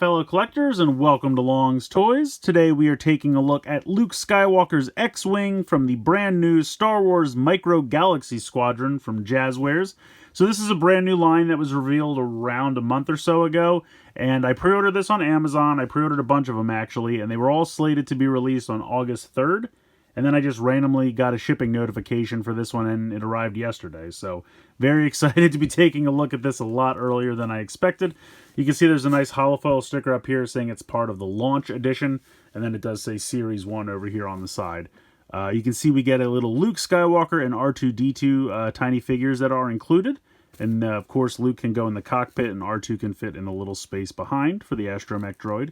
fellow collectors, and welcome to Long's Toys. Today we are taking a look at Luke Skywalker's X-Wing from the brand new Star Wars Micro Galaxy Squadron from Jazzwares. So this is a brand new line that was revealed around a month or so ago, and I pre-ordered this on Amazon. I pre-ordered a bunch of them actually, and they were all slated to be released on August 3rd. And then I just randomly got a shipping notification for this one, and it arrived yesterday. So very excited to be taking a look at this a lot earlier than I expected. You can see there's a nice holofoil sticker up here saying it's part of the launch edition. And then it does say Series 1 over here on the side. You can see we get a little Luke Skywalker and R2-D2 tiny figures that are included. And of course Luke can go in the cockpit and R2 can fit in a little space behind for the astromech droid.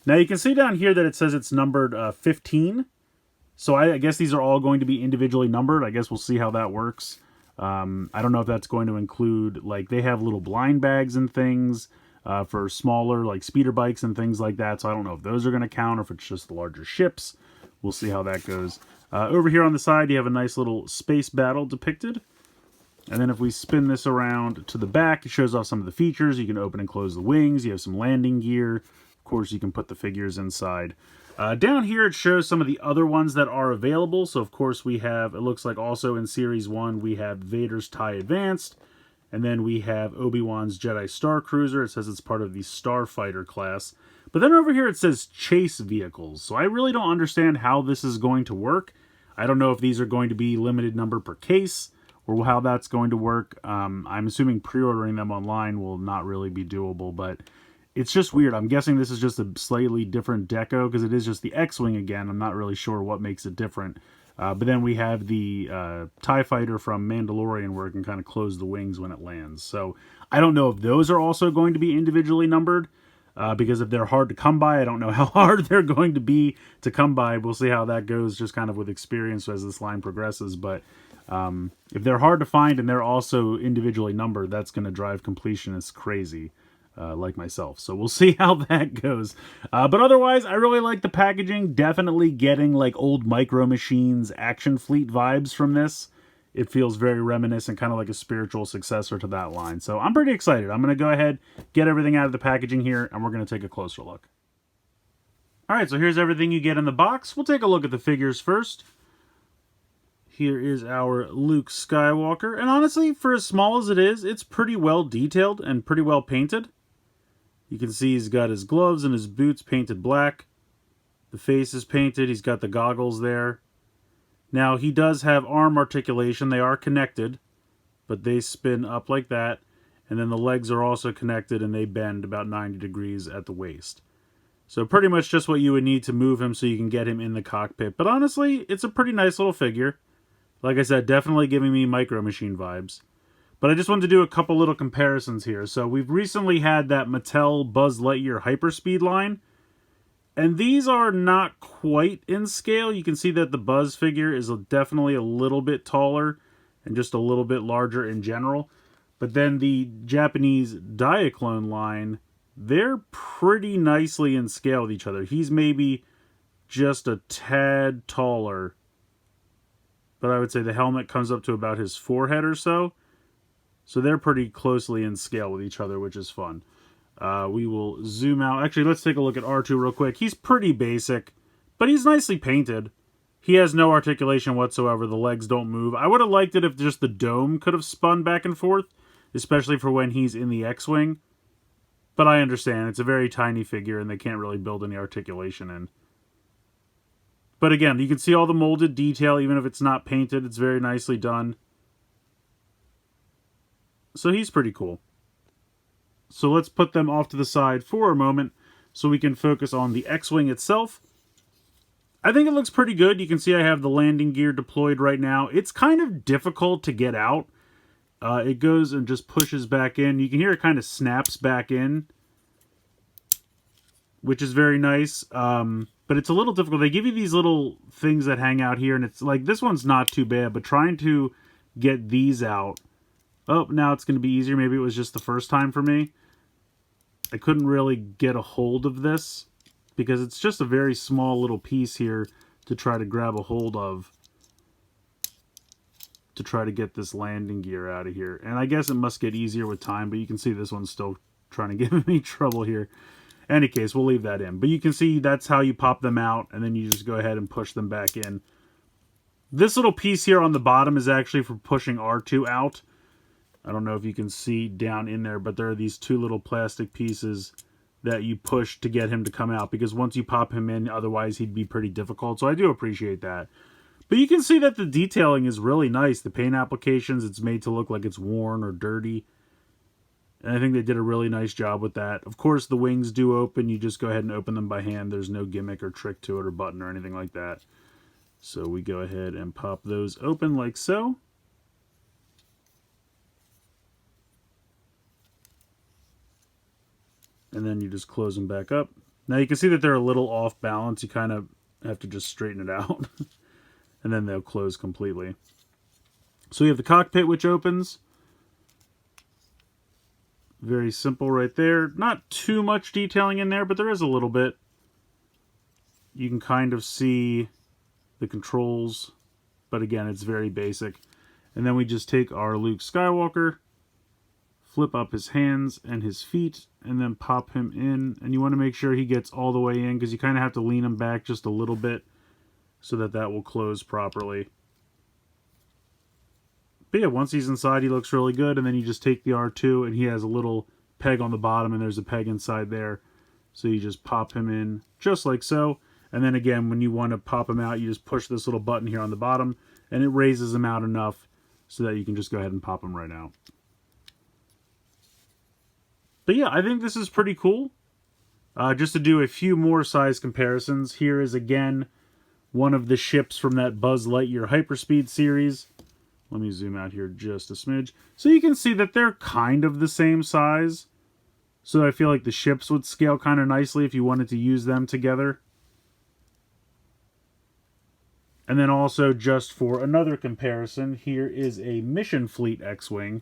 Now you can see down here that it says it's numbered 15. So I guess these are all going to be individually numbered. I guess we'll see how that works. I don't know if that's going to include, like, they have little blind bags and things for smaller, like, speeder bikes and things like that. So I don't know if those are going to count or if it's just the larger ships. We'll see how that goes. Over here on the side, you have a nice little space battle depicted. And then if we spin this around to the back, it shows off some of the features. You can open and close the wings. You have some landing gear. Of course, you can put the figures inside. Down here, it shows some of the other ones that are available. So, of course, we have, it looks like also in Series 1, we have Vader's TIE Advanced. And then we have Obi-Wan's Jedi Star Cruiser. It says it's part of the Starfighter class. But then over here, it says Chase Vehicles. So I really don't understand how this is going to work. I don't know if these are going to be limited number per case or how that's going to work. I'm assuming pre-ordering them online will not really be doable, but it's just weird. I'm guessing this is just a slightly different deco because it is just the X-Wing again. I'm not really sure what makes it different. But then we have the TIE Fighter from Mandalorian where it can kind of close the wings when it lands. So I don't know if those are also going to be individually numbered because if they're hard to come by, I don't know how hard they're going to be to come by. We'll see how that goes just kind of with experience as this line progresses. But if they're hard to find and they're also individually numbered, that's going to drive completionists crazy. Like myself. So we'll see how that goes. But otherwise, I really like the packaging. Definitely getting like old Micro Machines Action Fleet vibes from this. It feels very reminiscent, kind of like a spiritual successor to that line. So I'm pretty excited. I'm going to go ahead, get everything out of the packaging here, and we're going to take a closer look. Alright, so here's everything you get in the box. We'll take a look at the figures first. Here is our Luke Skywalker. And honestly, for as small as it is, it's pretty well detailed and pretty well painted. You can see he's got his gloves and his boots painted black. The face is painted. He's got the goggles there. Now, he does have arm articulation. They are connected, but they spin up like that. And then the legs are also connected, and they bend about 90 degrees at the waist. So pretty much just what you would need to move him so you can get him in the cockpit. But honestly, it's a pretty nice little figure. Like I said, definitely giving me Micro Machine vibes. But I just wanted to do a couple little comparisons here. So we've recently had that Mattel Buzz Lightyear Hyperspeed line. And these are not quite in scale. You can see that the Buzz figure is definitely a little bit taller and just a little bit larger in general. But then the Japanese Diaclone line, they're pretty nicely in scale with each other. He's maybe just a tad taller. But I would say the helmet comes up to about his forehead or so. So they're pretty closely in scale with each other, which is fun. We will zoom out. Actually, let's take a look at R2 real quick. He's pretty basic, but he's nicely painted. He has no articulation whatsoever. The legs don't move. I would have liked it if just the dome could have spun back and forth, especially for when he's in the X-Wing. But I understand. It's a very tiny figure, and they can't really build any articulation in. But again, you can see all the molded detail, even if it's not painted. It's very nicely done. So he's pretty cool. So let's put them off to the side for a moment so we can focus on the X-Wing itself. I think it looks pretty good. You can see I have the landing gear deployed right now. It's kind of difficult to get out. It goes and just pushes back in. You can hear it kind of snaps back in, which is very nice. But it's a little difficult. They give you these little things that hang out here, and it's like, this one's not too bad, but trying to get these out. Oh, now it's going to be easier. Maybe it was just the first time for me. I couldn't really get a hold of this because it's just a very small little piece here to try to grab a hold of to try to get this landing gear out of here. And I guess it must get easier with time, but you can see this one's still trying to give me trouble here. Any case, we'll leave that in. But you can see that's how you pop them out, and then you just go ahead and push them back in. This little piece here on the bottom is actually for pushing R2 out. I don't know if you can see down in there, but there are these two little plastic pieces that you push to get him to come out, because once you pop him in, otherwise he'd be pretty difficult. So I do appreciate that. But you can see that the detailing is really nice. The paint applications, it's made to look like it's worn or dirty. And I think they did a really nice job with that. Of course, the wings do open. You just go ahead and open them by hand. There's no gimmick or trick to it or button or anything like that. So we go ahead and pop those open like so. And then you just close them back up. Now you can see that they're a little off balance. You kind of have to just straighten it out. And then they'll close completely. So you have the cockpit, which opens. Very simple right there. Not too much detailing in there, but there is a little bit. You can kind of see the controls, but again, it's very basic. And then we just take our Luke Skywalker, flip up his hands and his feet, and then pop him in. And you want to make sure he gets all the way in, because you kind of have to lean him back just a little bit so that that will close properly. But yeah, once he's inside, he looks really good. And then you just take the R2, and he has a little peg on the bottom, and there's a peg inside there. So you just pop him in just like so. And then again, when you want to pop him out, you just push this little button here on the bottom, and it raises him out enough so that you can just go ahead and pop him right out. But yeah, I think this is pretty cool. Just to do a few more size comparisons, here is again one of the ships from that Buzz Lightyear Hyperspeed series. Let me zoom out here just a smidge. So you can see that they're kind of the same size. So I feel like the ships would scale kind of nicely if you wanted to use them together. And then also, just for another comparison, here is a Mission Fleet X-Wing,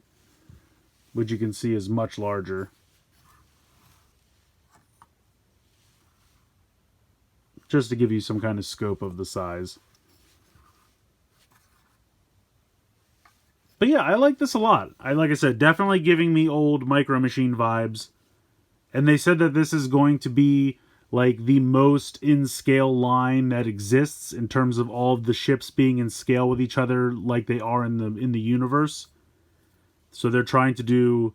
which you can see is much larger. Just to give you some kind of scope of the size. But yeah, I like this a lot. Like I said, definitely giving me old Micro Machine vibes. And they said that this is going to be like the most in scale line that exists in terms of all of the ships being in scale with each other like they are in the universe. So they're trying to do,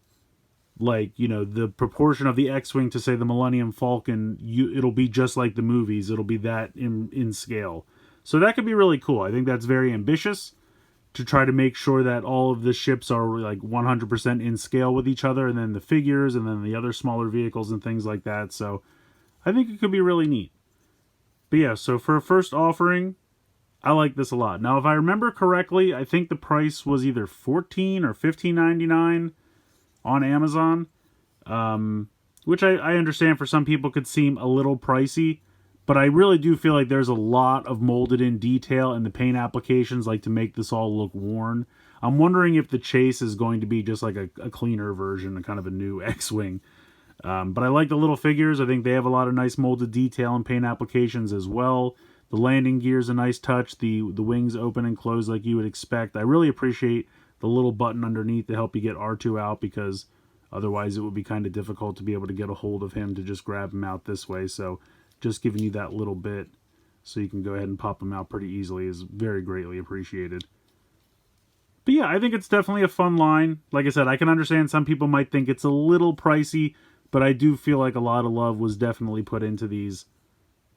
like, you know, the proportion of the X-Wing to, say, the Millennium Falcon, it'll be just like the movies. It'll be that in scale. So that could be really cool. I think that's very ambitious, to try to make sure that all of the ships are like 100% in scale with each other, and then the figures, and then the other smaller vehicles and things like that. So I think it could be really neat. But yeah, so for a first offering, I like this a lot. Now, if I remember correctly, I think the price was either $14 or $15.99 on Amazon, which I understand for some people could seem a little pricey. But I really do feel like there's a lot of molded in detail in the paint applications, like to make this all look worn. I'm wondering if the chase is going to be just like a cleaner version, a kind of a new X-Wing. But I like the little figures. I think they have a lot of nice molded detail and paint applications as well. The landing gear is a nice touch. The wings open and close like you would expect. I really appreciate the little button underneath to help you get R2 out, because otherwise it would be kind of difficult to be able to get a hold of him to just grab him out this way. So just giving you that little bit so you can go ahead and pop them out pretty easily is very greatly appreciated. But yeah, I think it's definitely a fun line. Like I said, I can understand some people might think it's a little pricey, but I do feel like a lot of love was definitely put into these.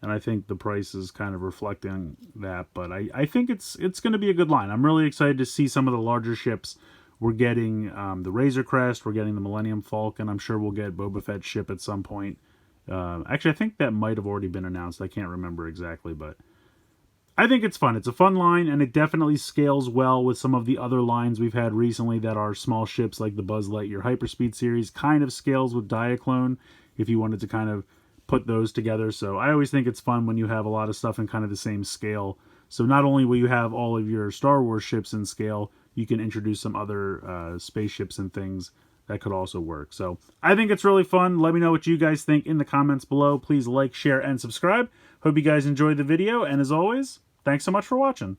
And I think the price is kind of reflecting that. But I think it's going to be a good line. I'm really excited to see some of the larger ships. We're getting the Razor Crest. We're getting the Millennium Falcon. I'm sure we'll get Boba Fett's ship at some point. Actually, I think that might have already been announced. I can't remember exactly, but I think it's fun. It's a fun line, and it definitely scales well with some of the other lines we've had recently that are small ships, like the Buzz Lightyear Hyperspeed series. Kind of scales with Diaclone, if you wanted to kind of put those together. So I always think it's fun when you have a lot of stuff in kind of the same scale. So not only will you have all of your Star Wars ships in scale, you can introduce some other spaceships and things that could also work. So I think it's really fun. Let me know what you guys think in the comments below. Please like, share, and subscribe. Hope you guys enjoyed the video. And as always, thanks so much for watching.